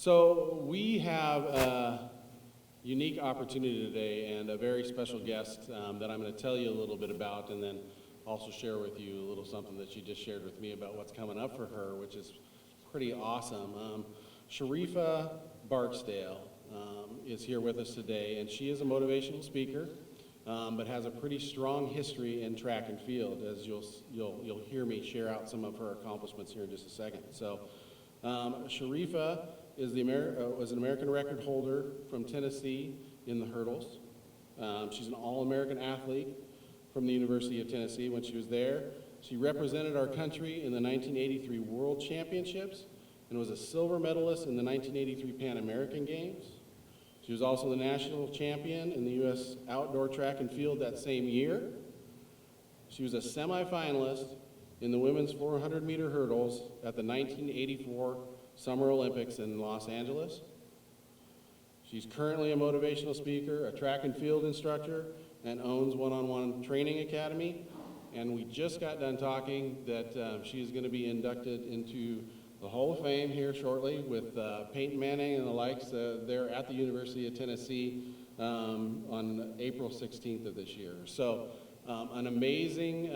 So we have a unique opportunity today and a very special guest that I'm going to tell you a little bit about, and then also share with you a little something that she just shared with me about what's coming up for her, which is pretty awesome. Sharrieffa Barksdale is here with us today, and she is a motivational speaker, but has a pretty strong history in track and field, as you'll hear me share out some of her accomplishments here in just a second. So Sharrieffa is was an American record holder from Tennessee in the hurdles. She's an All-American athlete from the University of Tennessee. When she was there, she represented our country in the 1983 World Championships and was a silver medalist in the 1983 Pan American Games. She was also the national champion in the U.S. outdoor track and field that same year. She was a semifinalist in the women's 400-meter hurdles at the 1984 Summer Olympics in Los Angeles. She's currently a motivational speaker, a track and field instructor, and owns One-on-One Training Academy. And we just got done talking that she is going to be inducted into the Hall of Fame here shortly with Peyton Manning and the likes there at the University of Tennessee on April 16th of this year. So an amazing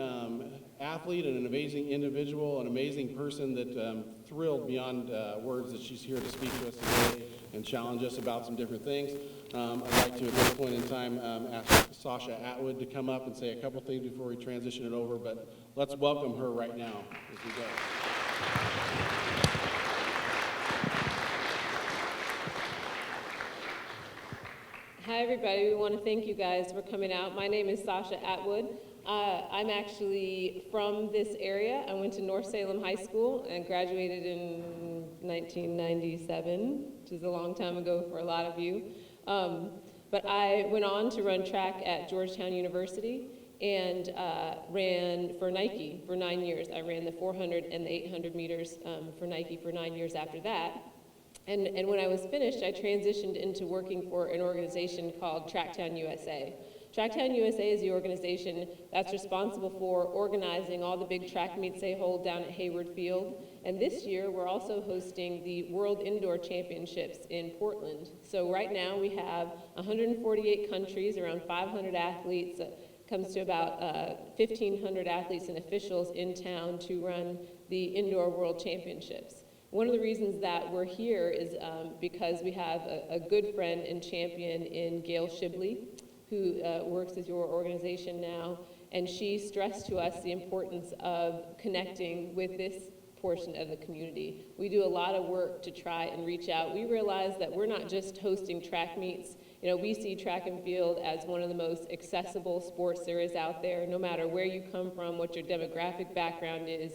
athlete and an amazing individual, an amazing person that thrilled beyond words that she's here to speak to us today and challenge us about some different things. I'd like to, at this point in time, ask Sasha Atwood to come up and say a couple things before we transition it over, but let's welcome her right now as we go. Hi everybody, we want to thank you guys for coming out. My name is Sasha Atwood. I'm actually from this area. I went to North Salem High School and graduated in 1997, which is a long time ago for a lot of you. But I went on to run track at Georgetown University and ran for Nike for 9 years. I ran the 400 and the 800 meters for Nike for 9 years after that. And when I was finished, I transitioned into working for an organization called Tracktown USA. Tracktown USA is the organization that's responsible for organizing all the big track meets they hold down at Hayward Field. And this year, we're also hosting the World Indoor Championships in Portland. So right now, we have 148 countries, around 500 athletes. Comes to about 1,500 athletes and officials in town to run the Indoor World Championships. One of the reasons that we're here is because we have a good friend and champion in Gail Shibley, who works at your organization now, and she stressed to us the importance of connecting with this portion of the community. We do a lot of work to try and reach out. We realize that we're not just hosting track meets. You know, we see track and field as one of the most accessible sports there is out there, no matter where you come from, what your demographic background is.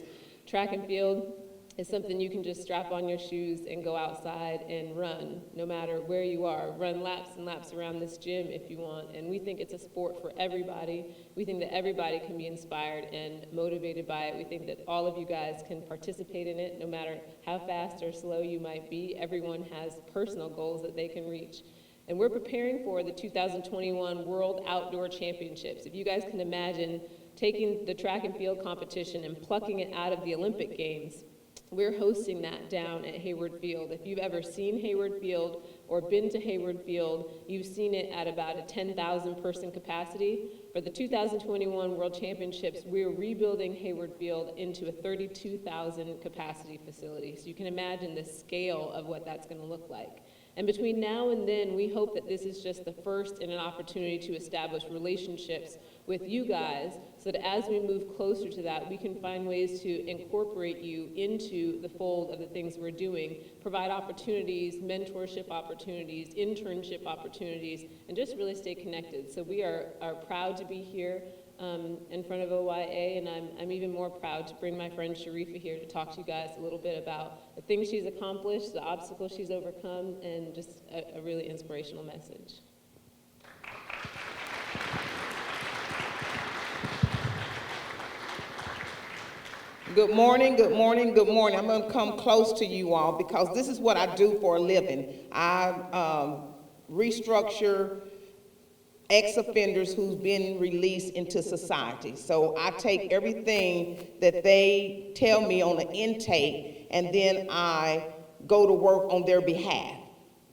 Track and field is something you can just strap on your shoes and go outside and run, no matter where you are. Run laps and laps around this gym if you want. And we think it's a sport for everybody. We think that everybody can be inspired and motivated by it. We think that all of you guys can participate in it, no matter how fast or slow you might be. Everyone has personal goals that they can reach. And we're preparing for the 2021 World Outdoor Championships. If you guys can imagine taking the track and field competition and plucking it out of the Olympic Games, we're hosting that down at Hayward Field. If you've ever seen Hayward Field or been to Hayward Field, you've seen it at about a 10,000 person capacity. For the 2021 World Championships, we're rebuilding Hayward Field into a 32,000 capacity facility. So you can imagine the scale of what that's going to look like. And between now and then, we hope that this is just the first in an opportunity to establish relationships with you guys so that as we move closer to that, we can find ways to incorporate you into the fold of the things we're doing, provide opportunities, mentorship opportunities, internship opportunities, and just really stay connected. So we are proud to be here in front of OYA, and I'm even more proud to bring my friend Sharrieffa here to talk to you guys a little bit about the things she's accomplished, the obstacles she's overcome, and just a really inspirational message. Good morning, good morning, good morning. I'm going to come close to you all because this is what I do for a living. I restructure ex-offenders who's been released into society. So I take everything that they tell me on the intake, and then I go to work on their behalf.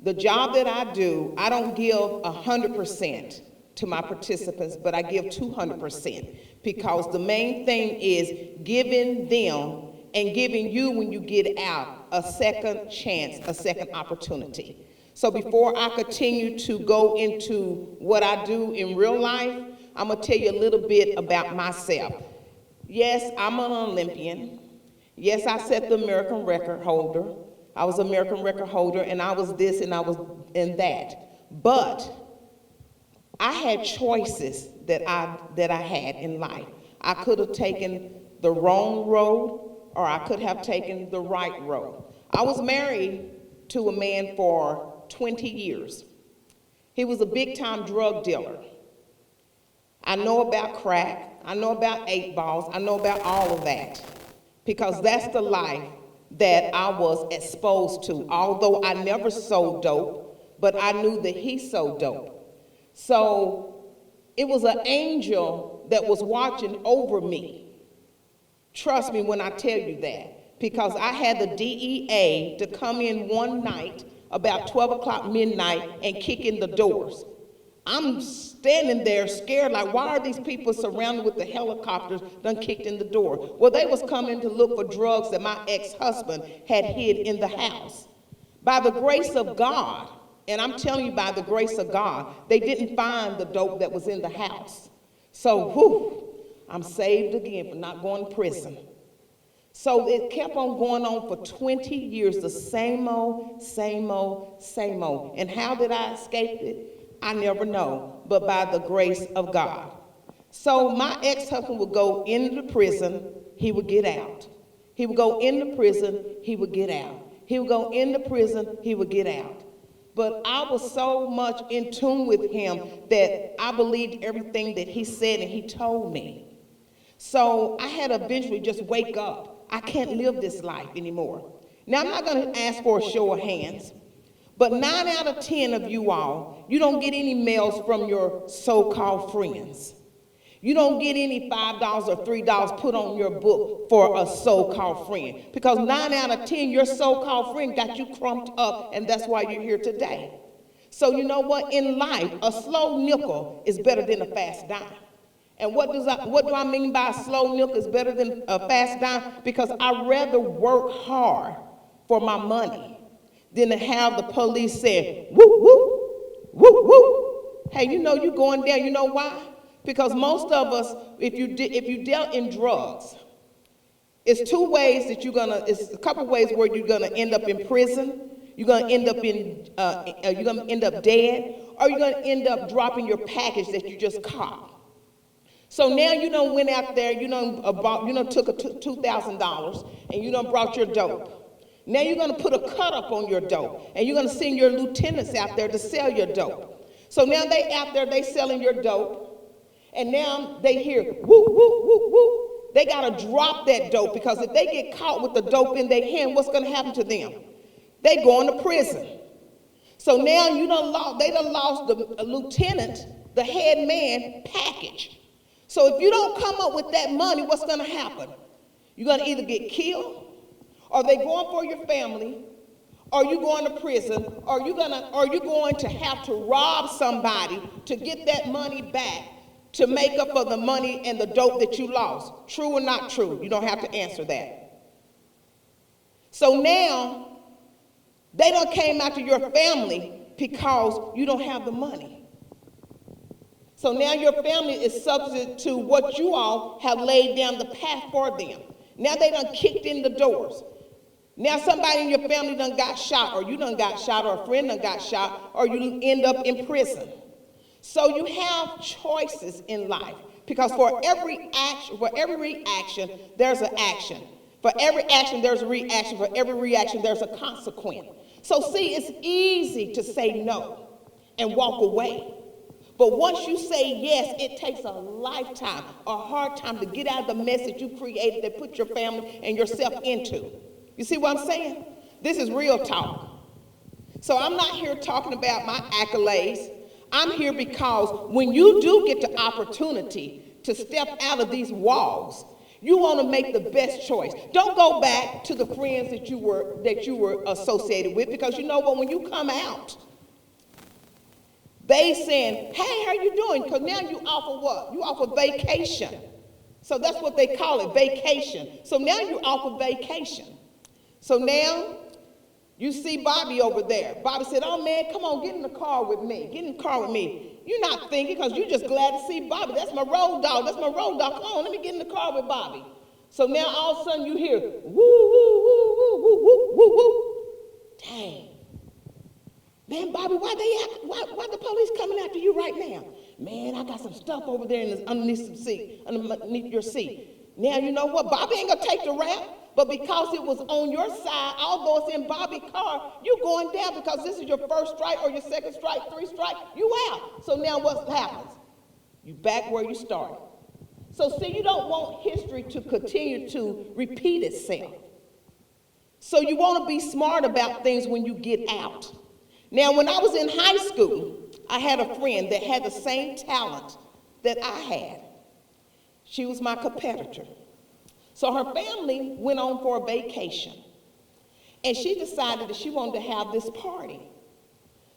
The job that I do, I don't give 100% to my participants, but I give 200%, because the main thing is giving them and giving you, when you get out, a second chance, a second opportunity. So before I continue to go into what I do in real life, I'm gonna tell you a little bit about myself. Yes, I'm an Olympian. Yes, I set the American record holder. I was American record holder, and I was this and I was in that. But I had choices that I had in life. I could have taken the wrong road, or I could have taken the right road. I was married to a man for 20 years. He was a big-time drug dealer. I know about crack, I know about 8 balls, I know about all of that, because that's the life that I was exposed to. Although I never sold dope, but I knew that he sold dope. So it was an angel that was watching over me. Trust me when I tell you that, because I had the DEA to come in one night about 12 o'clock midnight and kick in the doors. I'm standing there scared, like, why are these people surrounded with the helicopters done kicked in the door? Well, they was coming to look for drugs that my ex-husband had hid in the house. By the grace of God, and I'm telling you, by the grace of God, they didn't find the dope that was in the house. So, whew, I'm saved again for not going to prison. So it kept on going on for 20 years, the same old, same old, same old. And how did I escape it? I never know, but by the grace of God. So my ex-husband would go into prison, he would get out. He would go into prison, he would get out. He would go into prison, he would get out. But I was so much in tune with him that I believed everything that he said and he told me. So I had to eventually just wake up. I can't live this life anymore. Now, I'm not going to ask for a show of hands, but 9 out of 10 of you all, you don't get any mails from your so-called friends. You don't get any $5 or $3 put on your book for a so-called friend, because 9 out of 10, your so-called friend got you crumped up, and that's why you're here today. So you know what? In life, a slow nickel is better than a fast dime. And what do I mean by a slow nickel is better than a fast dime? Because I'd rather work hard for my money than to have the police say, whoop, whoop, whoop, whoop. Hey, you know you're going down. You know why? Because most of us, if you dealt in drugs, it's a couple ways where you're gonna end up in prison, you're gonna end up dead, or you're gonna end up dropping your package that you just caught. So now you done went out there, you done took $2,000 and you done brought your dope. Now you're gonna put a cut up on your dope, and you're gonna send your lieutenants out there to sell your dope. So now they out there, they selling your dope, and now they hear whoop, whoop, whoop, whoop. They gotta drop that dope, because if they get caught with the dope in their hand, what's gonna happen to them? They going to prison. So now they done lost the lieutenant, the head man package. So if you don't come up with that money, what's gonna happen? You're gonna either get killed, or they going for your family, or you going to prison, or you're going to have to rob somebody to get that money back to make up for the money and the dope that you lost. True or not true? You don't have to answer that. So now, they done came after your family because you don't have the money. So now your family is subject to what you all have laid down the path for them. Now they done kicked in the doors. Now somebody in your family done got shot, or you done got shot, or a friend done got shot, or you end up in prison. So you have choices in life, because for every reaction, there's an action. For every action, there's a reaction. For every reaction, there's a consequence. So see, it's easy to say no and walk away. But once you say yes, it takes a lifetime, a hard time to get out of the mess that you created, that put your family and yourself into. You see what I'm saying? This is real talk. So I'm not here talking about my accolades. I'm here because when you do get the opportunity to step out of these walls, You want to make the best choice. Don't go back to the friends that you were associated with, because you know what, when you come out, they saying, hey, how you doing? Because now you offer what? You offer vacation. So that's what they call it, vacation. So now you offer vacation. So now you see Bobby over there. Bobby said, oh man, come on, get in the car with me. Get in the car with me. You're not thinking, because you're just glad to see Bobby. That's my road dog. That's my road dog. Come on, let me get in the car with Bobby. So now all of a sudden you hear, woo, woo, woo, woo, woo, woo, woo, woo. Dang. Man, Bobby, why the police coming after you right now? Man, I got some stuff over there underneath your seat. Now you know what? Bobby ain't gonna take the rap, but because it was on your side, although it's in Bobby's car, you going down because this is your first strike or your second strike, 3 strike, you out. So now what happens? You back where you started. So see, you don't want history to continue to repeat itself. So you want to be smart about things when you get out. Now, when I was in high school, I had a friend that had the same talent that I had. She was my competitor. So her family went on for a vacation, and she decided that she wanted to have this party.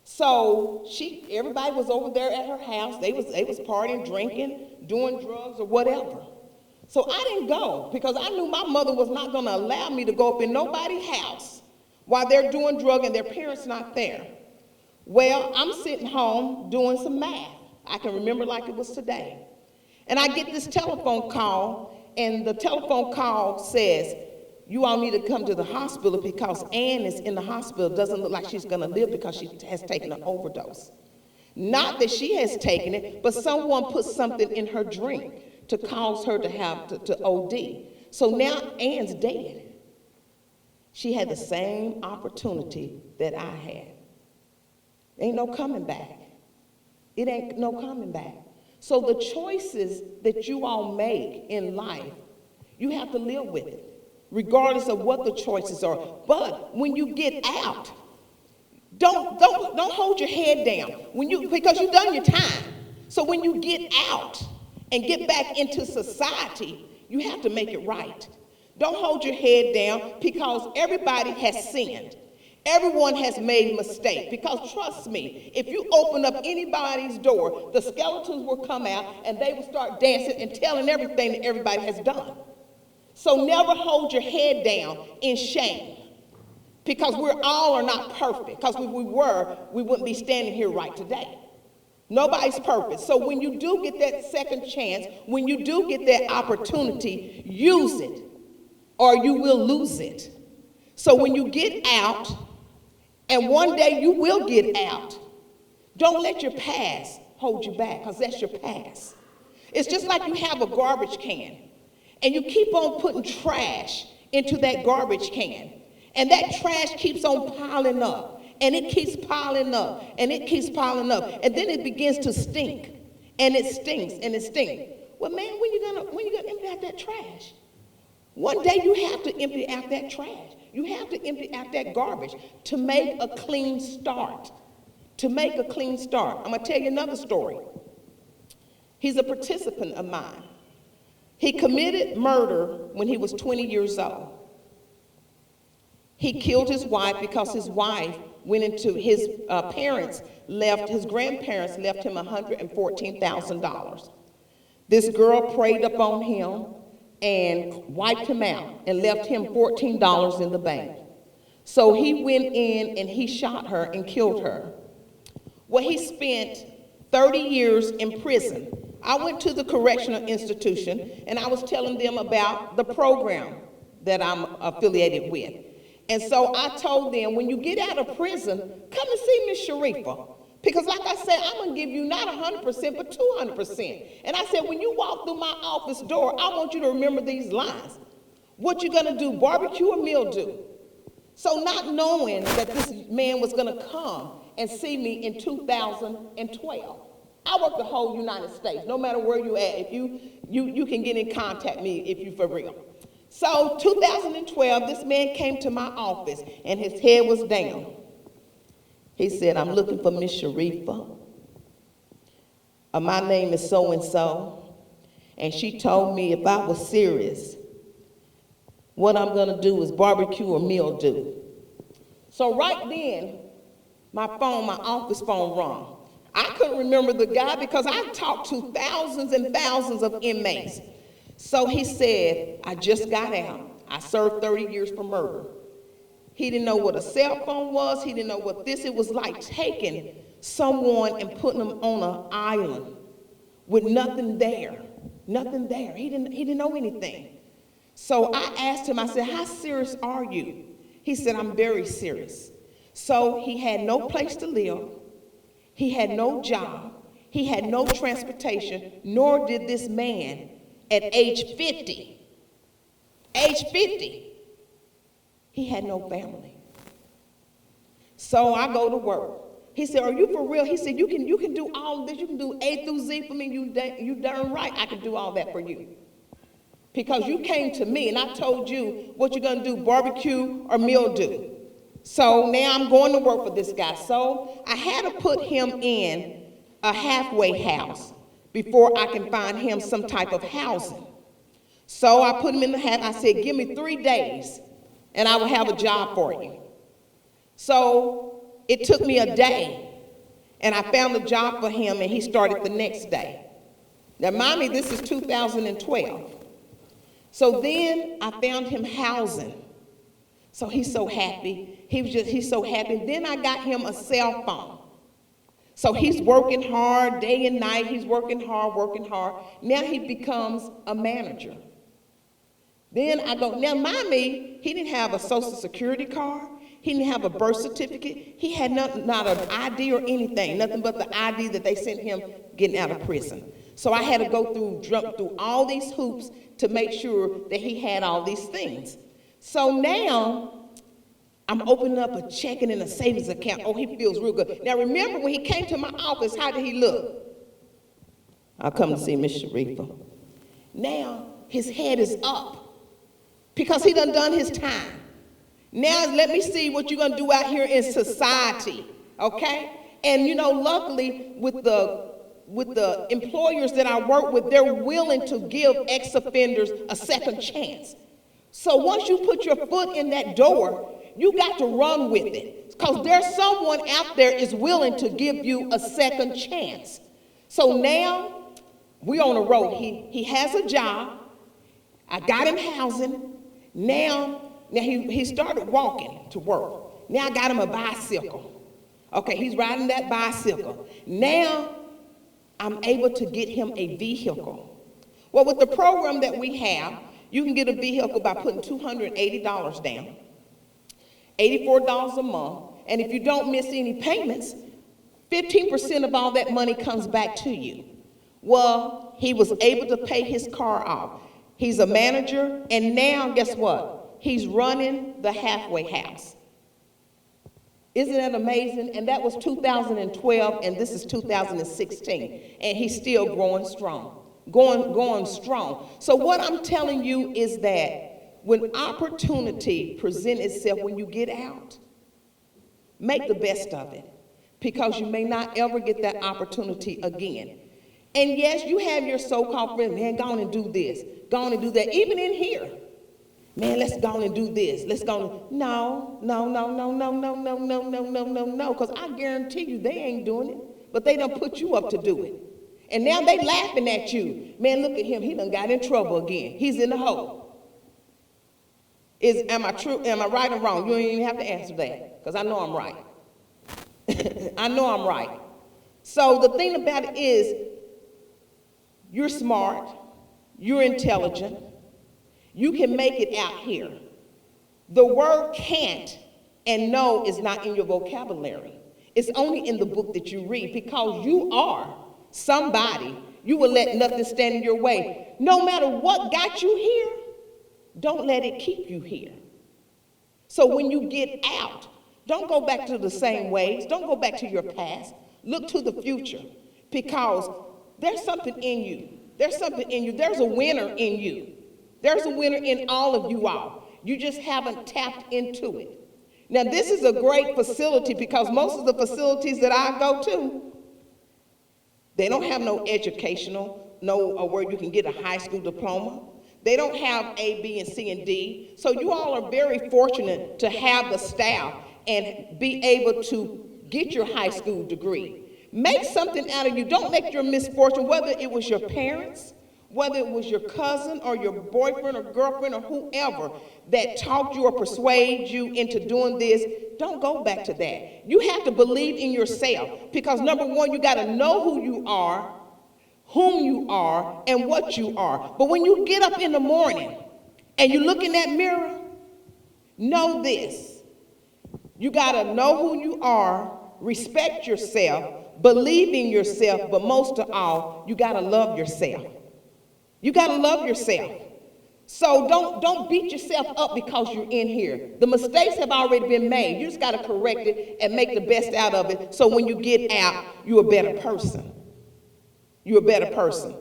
So everybody was over there at her house. They was partying, drinking, doing drugs or whatever. So I didn't go because I knew my mother was not going to allow me to go up in nobody's house while they're doing drugs and their parents not there. Well, I'm sitting home doing some math. I can remember like it was today. And I get this telephone call, and the telephone call says, you all need to come to the hospital because Ann is in the hospital. Doesn't look like she's going to live because she has taken an overdose. Not that she has taken it, but someone put something in her drink to cause her to have to OD. So now Ann's dead. She had the same opportunity that I had. Ain't no coming back. It ain't no coming back. So the choices that you all make in life, you have to live with it, regardless of what the choices are. But when you get out, don't hold your head down because you've done your time. So when you get out and get back into society, you have to make it right. Don't hold your head down because everybody has sinned. Everyone has made mistakes, because trust me, if you open up anybody's door, the skeletons will come out and they will start dancing and telling everything that everybody has done. So never hold your head down in shame, because we all are not perfect, because if we were, we wouldn't be standing here right today. Nobody's perfect. So when you do get that second chance, when you do get that opportunity, use it or you will lose it. So when you get out, and one day you will get out, don't let your past hold you back, because that's your past. It's just like you have a garbage can, and you keep on putting trash into that garbage can, and that trash keeps on piling up, and it keeps piling up, and it keeps piling up, and then it begins to stink, and it stinks, and it stinks. Well, man, when you gonna empty out that trash? One day you have to empty out that trash. You have to empty out that garbage to make a clean start. To make a clean start. I'm going to tell you another story. He's a participant of mine. He committed murder when he was 20 years old. He killed his wife because his wife went into his grandparents left him $114,000. This girl preyed upon him and wiped him out and left him $14 in the bank. So he went in and he shot her and killed her. Well, he spent 30 years in prison. I went to the correctional institution and I was telling them about the program that I'm affiliated with. And so I told them, when you get out of prison, come and see Miss Sharrieffa. Because like I said, I'm going to give you not 100%, but 200%. And I said, when you walk through my office door, I want you to remember these lines. What you going to do, barbecue or mildew? So not knowing that this man was going to come and see me in 2012. I work the whole United States, no matter where you at. If you can get in contact with me if you for real. So 2012, this man came to my office and his head was down. He said, I'm looking for Miss Sharrieffa. My name is so-and-so. And she told me if I was serious, what I'm gonna do is barbecue or mildew. So right then, my office phone rung. I couldn't remember the guy because I talked to thousands and thousands of inmates. So he said, I just got out. I served 30 years for murder. He didn't know what a cell phone was. He didn't know what this. It was like taking someone and putting them on an island with nothing there. Nothing there. He didn't know anything. So I asked him, I said, how serious are you? He said, I'm very serious. So he had no place to live. He had no job. He had no transportation, nor did this man at age 50. Age 50, he had no family. So I go to work. He said, are you for real? He said, you can do all of this. You can do A through Z for me. You darn right I can do all that for you. Because you came to me and I told you what you're going to do, barbecue or mildew. So now I'm going to work for this guy. So I had to put him in a halfway house before I can find him some type of housing. So I put him in the half. I said, give me 3 days and I will have a job for you. So it took me a day and I found a job for him and he started the next day. Now, mind me, this is 2012. So then I found him housing. So he's so happy. He's so happy. Then I got him a cell phone. So he's working hard day and night. He's working hard, working hard. Now he becomes a manager. Then I go, now mind me, he didn't have a social security card. He didn't have a birth certificate. He had not an ID or anything, nothing but the ID that they sent him getting out of prison. So I had to jump through all these hoops to make sure that he had all these things. So now I'm opening up a checking and a savings account. Oh, he feels real good. Now remember when he came to my office, how did he look? I'll come to see Miss Sharrieffa. Now his head is up because he done his time. Now let me see what you're gonna do out here in society, okay? And you know, luckily with the employers that I work with, they're willing to give ex-offenders a second chance. So once you put your foot in that door, you got to run with it because there's someone out there is willing to give you a second chance. So now we're on the road. He has a job. I got him housing. Now he started walking to work. Now I got him a bicycle. Okay, he's riding that bicycle. Now I'm able to get him a vehicle. Well, with the program that we have, you can get a vehicle by putting $280 down, $84 a month, and if you don't miss any payments, 15% of all that money comes back to you. Well, he was able to pay his car off. He's a manager, and now guess what? He's running the halfway house. Isn't that amazing? And that was 2012, and this is 2016, and he's still growing strong. Going strong. So what I'm telling you is that when opportunity presents itself when you get out, make the best of it because you may not ever get that opportunity again. And yes, you have your so-called friends, man, go on and do this, go on and do that. Even in here, man, let's go on and do this. Let's go on. No, because I guarantee you they ain't doing it, but they done put you up to do it. And now they laughing at you. Man, look at him. He done got in trouble again. He's in the hole. Am I true? Am I right or wrong? You don't even have to answer that because I know I'm right. I know I'm right. So the thing about it is you're smart. You're intelligent. You can make it out here. The word can't and no is not in your vocabulary. It's only in the book that you read because you are somebody. You will let nothing stand in your way. No matter what got you here, don't let it keep you here. So when you get out, don't go back to the same ways. Don't go back to your past. Look to the future because there's something in you. There's something in you. There's a winner in you. There's a winner in all of you all. You just haven't tapped into it. Now, this is a great facility because most of the facilities that I go to, they don't have no educational, where you can get a high school diploma. They don't have A, B, and C, and D. So you all are very fortunate to have the staff and be able to get your high school degree. Make something out of you. Don't make your misfortune, whether it was your parents, whether it was your cousin or your boyfriend or girlfriend or whoever that talked you or persuaded you into doing this, don't go back to that. You have to believe in yourself, because number one, you got to know who you are, whom you are, and what you are. But when you get up in the morning and you look in that mirror, know this. You got to know who you are, respect yourself, believe in yourself, but most of all, you got to love yourself. You got to love yourself. So don't beat yourself up because you're in here. The mistakes have already been made. You just got to correct it and make the best out of it, so when you get out, you're a better person. You're a better person.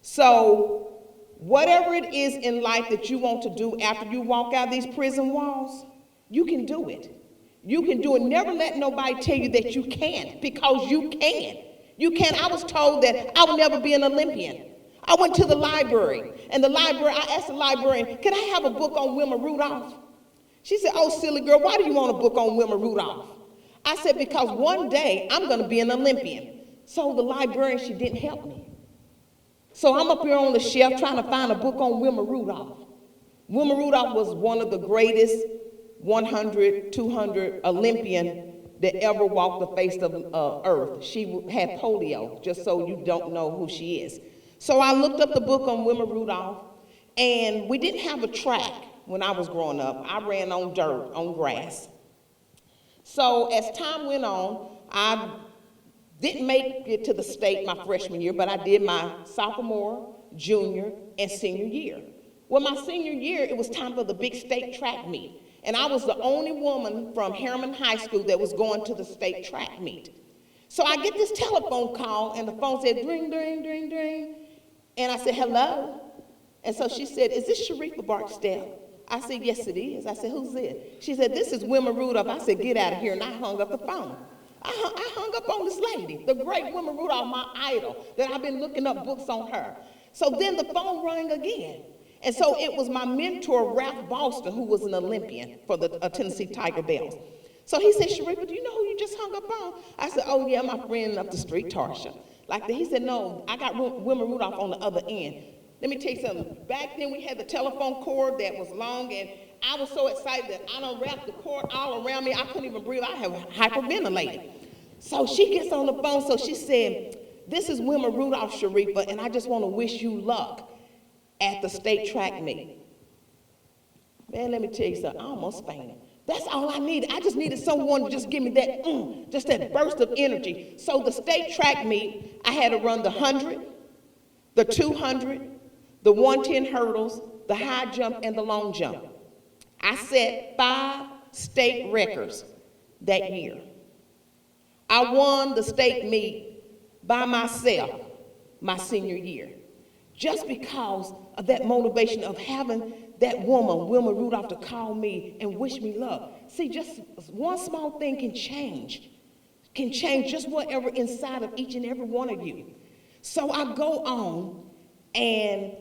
So whatever it is in life that you want to do after you walk out these prison walls, you can do it. You can do it. Never let nobody tell you that you can't, because you can. You can. I was told that I would never be an Olympian. I went to the library, and I asked the librarian, can I have a book on Wilma Rudolph? She said, oh, silly girl, why do you want a book on Wilma Rudolph? I said, because one day I'm going to be an Olympian. So the librarian, she didn't help me. So I'm up here on the shelf trying to find a book on Wilma Rudolph. Wilma Rudolph was one of the greatest 100, 200 Olympian that ever walked the face of earth. She had polio, just so you don't know who she is. So I looked up the book on Wilma Rudolph, and we didn't have a track when I was growing up. I ran on dirt, on grass. So as time went on, I didn't make it to the state my freshman year, but I did my sophomore, junior, and senior year. Well, my senior year, it was time for the big state track meet, and I was the only woman from Harriman High School that was going to the state track meet. So I get this telephone call, and the phone said, ring, ring, ring, ring. And I said, hello? And so she said, is this Sharrieffa Barksdale? I said, yes, it is. I said, who's this? She said, this is Wilma Rudolph. I said, get out of here, and I hung up the phone. I hung up on this lady, the great Wilma Rudolph, my idol, that I've been looking up books on her. So then the phone rang again. And so it was my mentor, Ralph Boston, who was an Olympian for the Tennessee Tiger Bells. So he said, Sharrieffa, do you know who you just hung up on? I said, oh, yeah, my friend up the street, Tarsha. Like that. He said, no, I got Wilma Rudolph on the other end. Let me tell you something. Back then, we had the telephone cord that was long, and I was so excited that I done wrapped the cord all around me. I couldn't even breathe. I have hyperventilated. So she gets on the phone. So she said, this is Wilma Rudolph, Sharrieffa, and I just want to wish you luck at the state track meet. Man, let me tell you something. I almost fainted. That's all I needed. I just needed someone to just give me that, just that burst of energy. So the state track meet, I had to run the 100, the 200, the 110 hurdles, the high jump, and the long jump. I set 5 state records that year. I won the state meet by myself my senior year, just because of that motivation of having that woman, Wilma Rudolph, to call me and wish me luck. See, just one small thing can change just whatever inside of each and every one of you. So I go on, and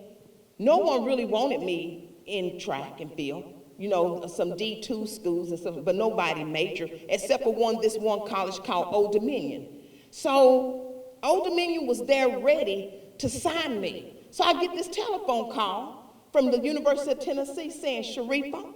no one really wanted me in track and field. You know, some D2 schools and stuff, but nobody major, except for this one college called Old Dominion. So Old Dominion was there ready to sign me. So I get this telephone call from the University of Tennessee saying, Sharrieffa,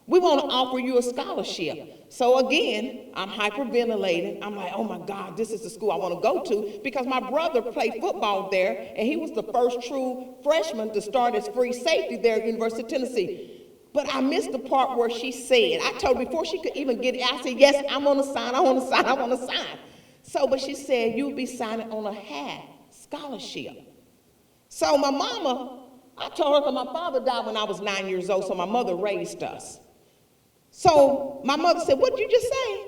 we want to offer you a scholarship. So again, I'm hyperventilating. I'm like, oh my God, this is the school I want to go to, because my brother played football there, and he was the first true freshman to start as free safety there at University of Tennessee. But I missed the part where she said, I told her before she could even get it, I said, yes, I'm on the sign, I want to sign, I want to sign. So, but she said, you'll be signing on a half scholarship. So my mama, I told her, because my father died when I was 9 years old, so my mother raised us. So my mother said, what did you just say?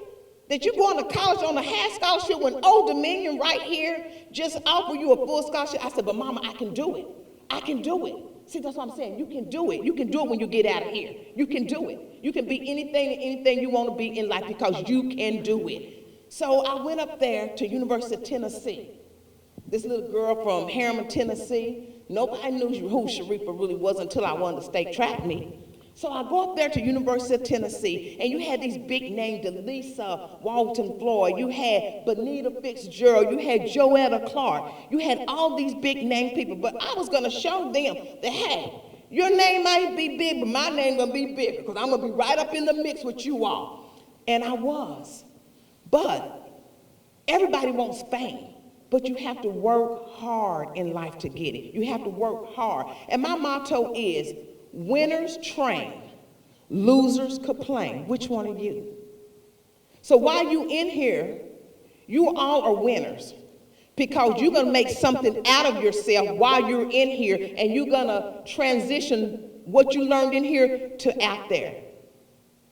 That you're going to college on a half scholarship when Old Dominion right here just offer you a full scholarship? I said, but Mama, I can do it. I can do it. See, that's what I'm saying. You can do it. You can do it when you get out of here. You can do it. You can be anything and anything you want to be in life, because you can do it. So I went up there to University of Tennessee. This little girl from Harriman, Tennessee, Nobody knew who Sharrieffa really was until I won the state track meet. So I go up there to University of Tennessee, and you had these big names, Delisa Walton Floyd, you had Benita Fitzgerald, you had Joetta Clark, you had all these big name people, but I was gonna show them that, hey, your name might be big, but my name gonna be big, because I'm gonna be right up in the mix with you all. And I was. But everybody wants fame, but you have to work hard in life to get it. You have to work hard. And my motto is, winners train, losers complain. Which one are you? So while you in here, you all are winners, because you're gonna make something out of yourself while you're in here, and you're gonna transition what you learned in here to out there.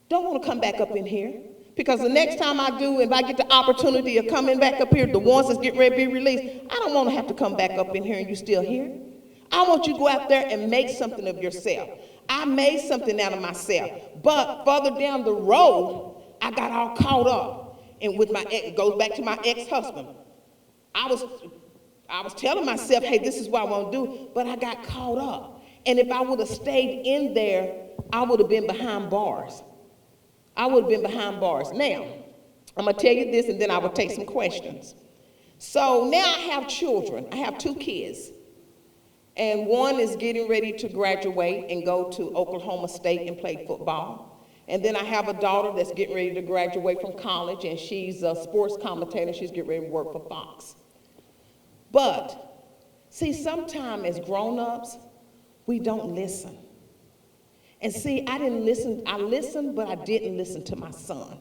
Don't wanna come back up in here, because the next time I do, if I get the opportunity of coming back up here, the ones that's getting ready to be released, I don't wanna have to come back up in here and you still here. I want you to go out there and make something of yourself. I made something out of myself, but further down the road, I got all caught up. And with my ex, it goes back to my ex-husband. I was telling myself, hey, this is what I want to do, but I got caught up. And if I would have stayed in there, I would have been behind bars. I would have been behind bars. Now, I'm going to tell you this, and then I will take some questions. So now I have children. I have 2 kids. And one is getting ready to graduate and go to Oklahoma State and play football. And then I have a daughter that's getting ready to graduate from college, and she's a sports commentator. She's getting ready to work for Fox. But, see, sometimes as grown-ups, we don't listen. And see, I didn't listen. I listened, but I didn't listen to my son.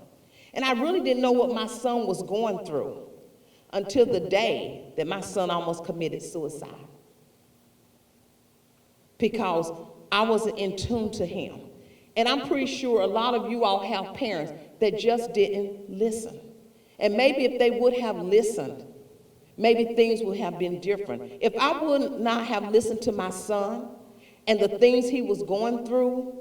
And I really didn't know what my son was going through until the day that my son almost committed suicide, because I wasn't in tune to him. And I'm pretty sure a lot of you all have parents that just didn't listen. And maybe if they would have listened, maybe things would have been different. If I would not have listened to my son and the things he was going through,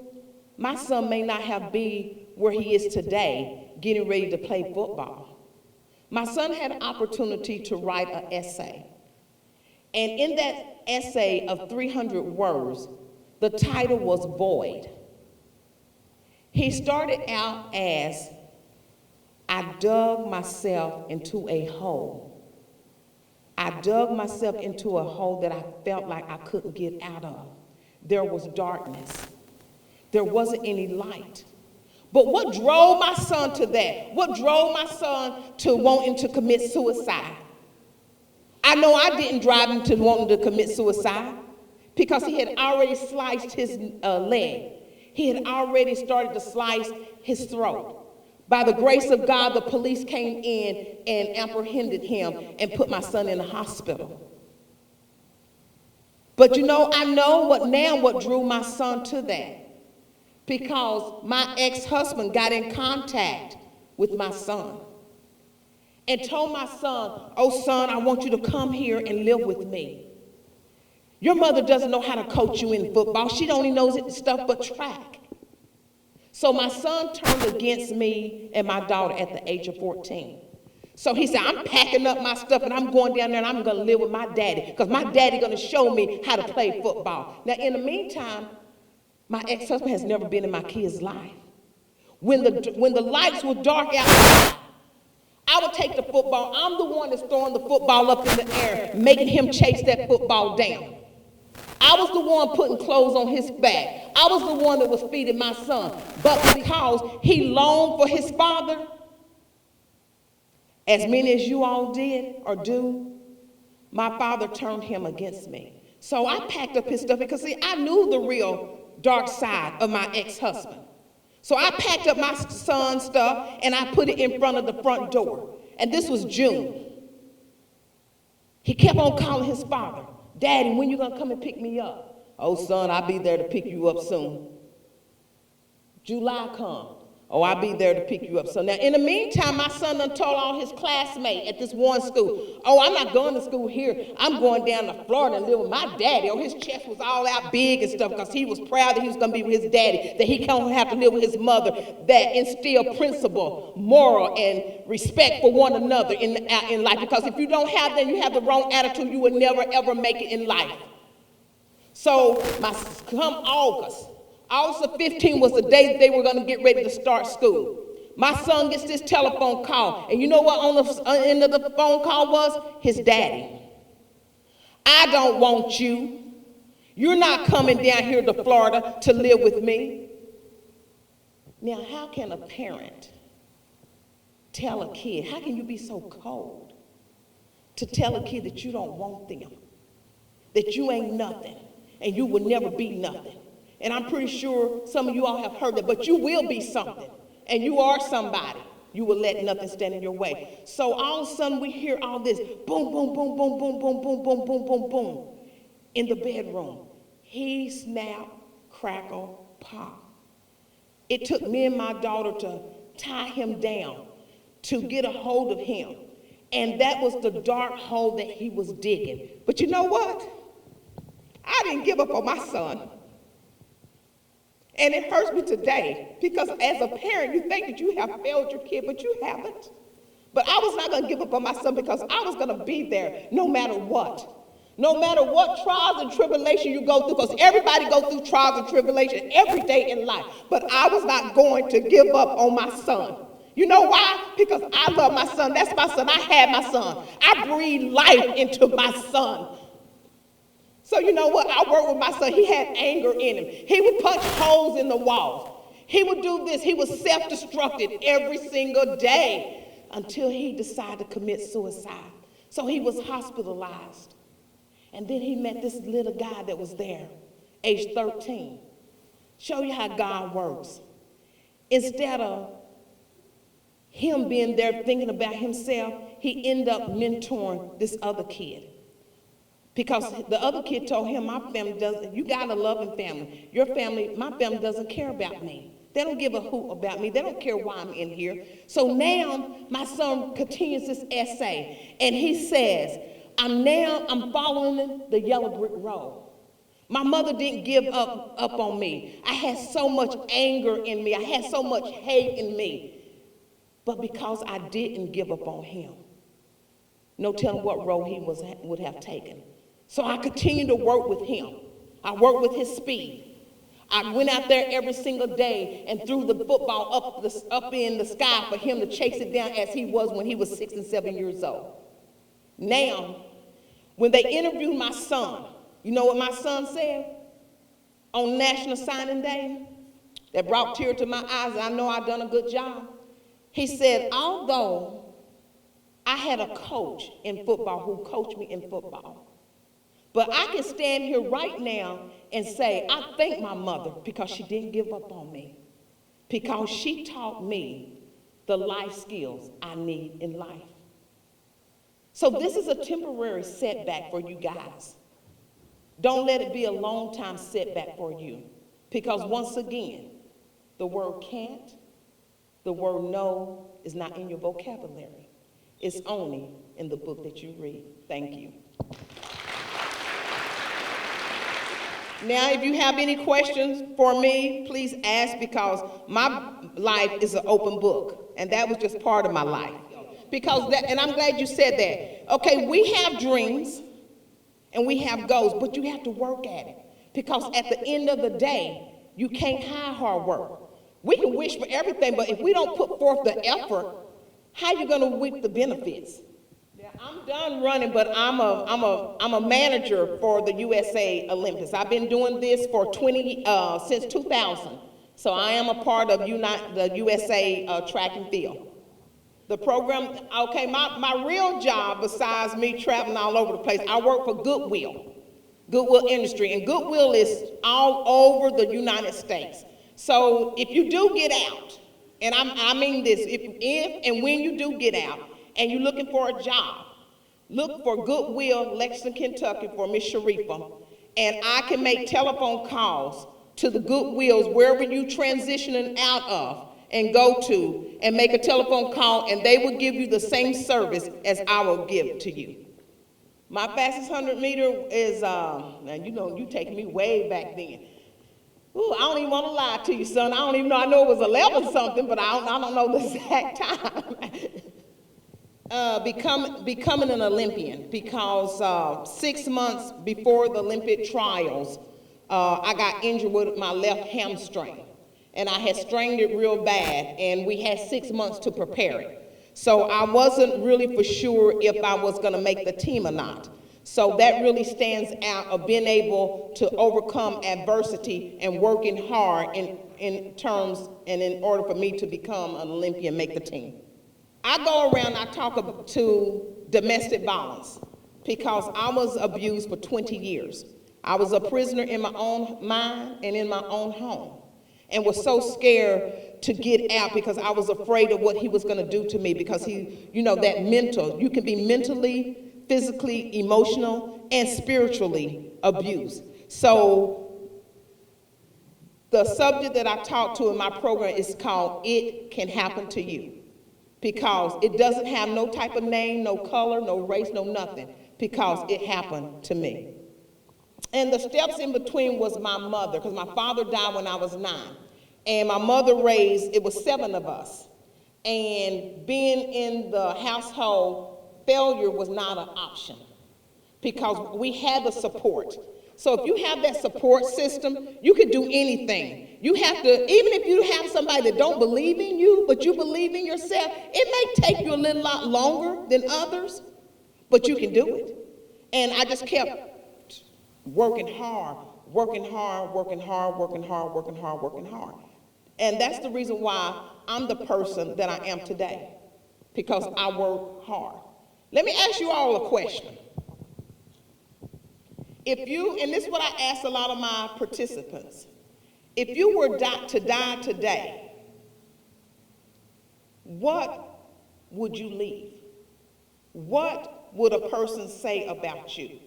my son may not have been where he is today, getting ready to play football. My son had an opportunity to write an essay. And in that essay of 300 words, the title was Void. He started out as, I dug myself into a hole. I dug myself into a hole that I felt like I couldn't get out of. There was darkness. There wasn't any light. But what drove my son to that? What drove my son to wanting to commit suicide? I know I didn't drive him to wanting to commit suicide, because he had already sliced his leg. He had already started to slice his throat. By the grace of God, the police came in and apprehended him and put my son in the hospital. But you know, I know what drew my son to that. Because my ex-husband got in contact with my son and told my son, oh son, I want you to come here and live with me. Your mother doesn't know how to coach you in football. She only knows it stuff but track. So my son turned against me and my daughter at the age of 14. So he said, I'm packing up my stuff and I'm going down there and I'm going to live with my daddy, because my daddy going to show me how to play football. Now, in the meantime, my ex-husband has never been in my kid's life. When the lights were dark outside, I would take the football. I'm the one that's throwing the football up in the air, making him chase that football down. I was the one putting clothes on his back. I was the one that was feeding my son. But because he longed for his father, as many as you all did or do, my father turned him against me. So I packed up his stuff, because see, I knew the real dark side of my ex-husband. So I packed up my son's stuff and I put it in front of the front door. And this was June. He kept on calling his father, Daddy, when you gonna come and pick me up? Oh son, I'll be there to pick you up soon. July come. Oh, I'll be there to pick you up. So now, in the meantime, my son done told all his classmates at this one school, oh, I'm not going to school here. I'm going down to Florida and live with my daddy. Oh, his chest was all out big and stuff, because he was proud that he was going to be with his daddy, that he don't have to live with his mother, that instill principle, moral, and respect for one another in life. Because if you don't have that, you have the wrong attitude, you will never, ever make it in life. So come August the 15th was the day they were going to get ready to start school. My son gets this telephone call, and you know what on the end of the phone call was? His daddy. I don't want you. You're not coming down here to Florida to live with me. Now, how can a parent tell a kid, how can you be so cold to tell a kid that you don't want them, that you ain't nothing, and you will never be nothing? And I'm pretty sure some of you all have heard that, but you will be something, and you are somebody. You will let nothing stand in your way. So all of a sudden we hear all this boom, boom, boom, boom, boom, boom, boom, boom, boom, boom, boom in the bedroom. He snap, crackle, pop. It took me and my daughter to tie him down, to get a hold of him. And that was the dark hole that he was digging. But you know what? I didn't give up on my son. And it hurts me today because as a parent, you think that you have failed your kid, but you haven't. But I was not going to give up on my son because I was going to be there no matter what. No matter what trials and tribulation you go through, because everybody goes through trials and tribulation every day in life. But I was not going to give up on my son. You know why? Because I love my son. That's my son. I had my son. I breathed life into my son. So you know what? I worked with my son. He had anger in him. He would punch holes in the walls. He would do this. He was self-destructive every single day until he decided to commit suicide. So he was hospitalized. And then he met this little guy that was there, age 13. Show you how God works. Instead of him being there thinking about himself, he ended up mentoring this other kid. Because the other kid told him, my family doesn't, you got a loving family. Your family, my family doesn't care about me. They don't give a hoot about me. They don't care why I'm in here. So now my son continues this essay, and he says, I'm following the yellow brick road. My mother didn't give up on me. I had so much anger in me. I had so much hate in me. But because I didn't give up on him, no telling what road he would have taken. So I continued to work with him. I worked with his speed. I went out there every single day and threw the football up in the sky for him to chase it down as he was when he was 6 and 7 years old. Now, when they interviewed my son, you know what my son said on National Signing Day? That brought tears to my eyes, and I know I've done a good job. He said, although I had a coach in football who coached me in football, but I can stand here right now and say, I thank my mother because she didn't give up on me, because she taught me the life skills I need in life. So this is a temporary setback for you guys. Don't let it be a long-time setback for you, because once again, the word can't, the word no is not in your vocabulary. It's only in the book that you read. Thank you. Now, if you have any questions for me, please ask, because my life is an open book, and that was just part of my life. And I'm glad you said that. Okay, we have dreams and we have goals, but you have to work at it, because at the end of the day, you can't hide hard work. We can wish for everything, but if we don't put forth the effort, how are you going to reap the benefits? I'm done running, but I'm a manager for the USA Olympics. I've been doing this for since 2000. So I am a part of the USA track and field. The program, okay, my real job, besides me traveling all over the place, I work for Goodwill Industry, and Goodwill is all over the United States. So if you do get out, and I mean this, if and when you do get out, and you're looking for a job, look for Goodwill, Lexington, Kentucky, for Miss Sharrieffa, and I can make telephone calls to the Goodwills wherever you transitioning out of and go to, and make a telephone call, and they will give you the same service as I will give to you. My fastest 100 meter is, and you know, you taking me way back then. Ooh, I don't even want to lie to you, son. I don't even know. I know it was 11 something, but I don't know the exact time. Becoming an Olympian, because 6 months before the Olympic trials, I got injured with my left hamstring. And I had strained it real bad, and we had 6 months to prepare it. So I wasn't really for sure if I was going to make the team or not. So that really stands out of being able to overcome adversity and working hard in terms and in order for me to become an Olympian, make the team. I go around, I talk to domestic violence because I was abused for 20 years. I was a prisoner in my own mind and in my own home, and was so scared to get out because I was afraid of what he was going to do to me, because he, you know, that mental, you can be mentally, physically, emotional, and spiritually abused. So the subject that I talk to in my program is called It Can Happen to You, because it doesn't have no type of name, no color, no race, no nothing, because it happened to me. And the steps in between was my mother, because my father died when I was 9. And my mother raised, it was 7 of us. And being in the household, failure was not an option because we had the support. So if you have that support system, you can do anything. You have to, even if you have somebody that don't believe in you, but you believe in yourself, it may take you a little lot longer than others, but you can do it. And I just kept working hard, working hard, working hard, working hard, working hard, working hard. And that's the reason why I'm the person that I am today, because I work hard. Let me ask you all a question. If you, and this is what I ask a lot of my participants, if you were to die today, what would you leave? What would a person say about you?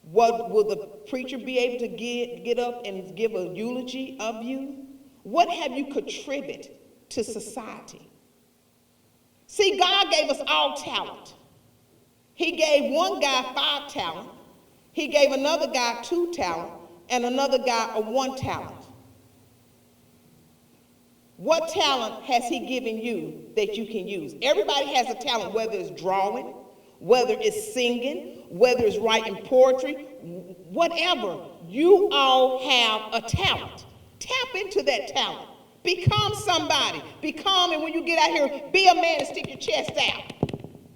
What will the preacher be able to get up and give a eulogy of you? What have you contributed to society? See, God gave us all talent. He gave one guy 5 talent. He gave another guy 2 talent, and another guy 1 talent. What talent has he given you that you can use? Everybody has a talent, whether it's drawing, whether it's singing, whether it's writing poetry, whatever. You all have a talent. Tap into that talent. Become somebody. Become, and when you get out here, be a man and stick your chest out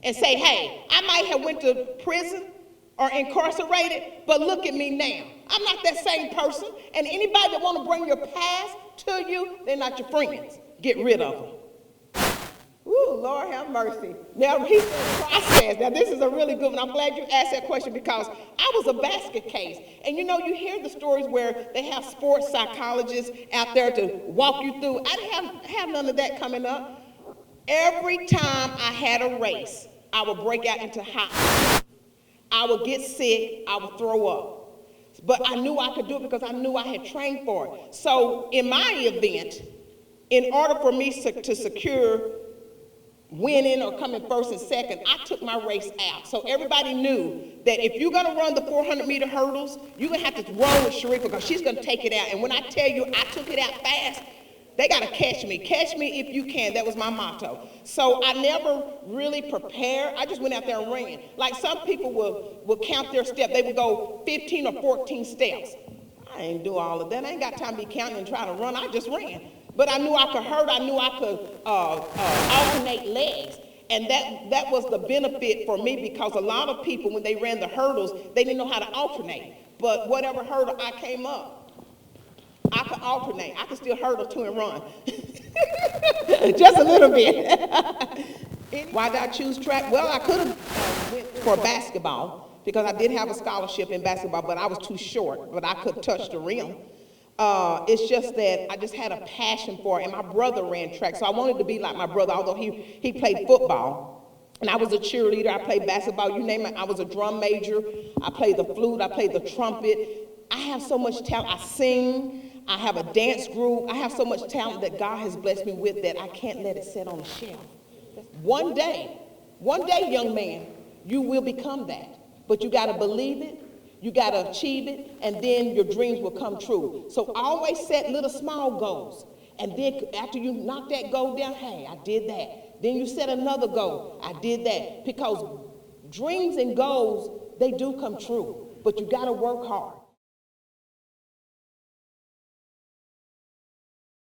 and say, hey, I might have went to prison or incarcerated, but look at me now. I'm not that same person. And anybody that want to bring your past to you, they're not your friends. Get rid of them. Ooh, Lord have mercy. Now, he said process. Now, this is a really good one. I'm glad you asked that question because I was a basket case. And you know, you hear the stories where they have sports psychologists out there to walk you through. I didn't have none of that coming up. Every time I had a race, I would break out into hot. I would get sick. I would throw up. But I knew I could do it because I knew I had trained for it. So in my event, in order for me to secure winning or coming first and second, I took my race out. So everybody knew that if you're going to run the 400-meter hurdles, you're going to have to run with Sharrieffa because she's going to take it out. And when I tell you I took it out fast, they got to catch me. Catch me if you can. That was my motto. So I never really prepared. I just went out there and ran. Like some people will count their steps. They would go 15 or 14 steps. I ain't do all of that. I ain't got time to be counting and trying to run. I just ran. But I knew I could hurt. I knew I could alternate legs. And that was the benefit for me because a lot of people, when they ran the hurdles, they didn't know how to alternate. But whatever hurdle I came up, I could alternate. I could still hurdle to and run. Just a little bit. Why did I choose track? Well, I could have went for basketball because I did have a scholarship in basketball, but I was too short. But I could touch the rim. It's just that I just had a passion for it, and my brother ran track, so I wanted to be like my brother, although he played football, and I was a cheerleader, I played basketball, you name it, I was a drum major, I played the flute, I played the trumpet. I have so much talent. I sing, I have a dance group, I have so much talent that God has blessed me with that I can't let it sit on the shelf. One day, young man, you will become that, but you got to believe it. You got to achieve it, and then your dreams will come true. So always set little small goals. And then after you knock that goal down, hey, I did that. Then you set another goal. I did that. Because dreams and goals, they do come true. But you got to work hard.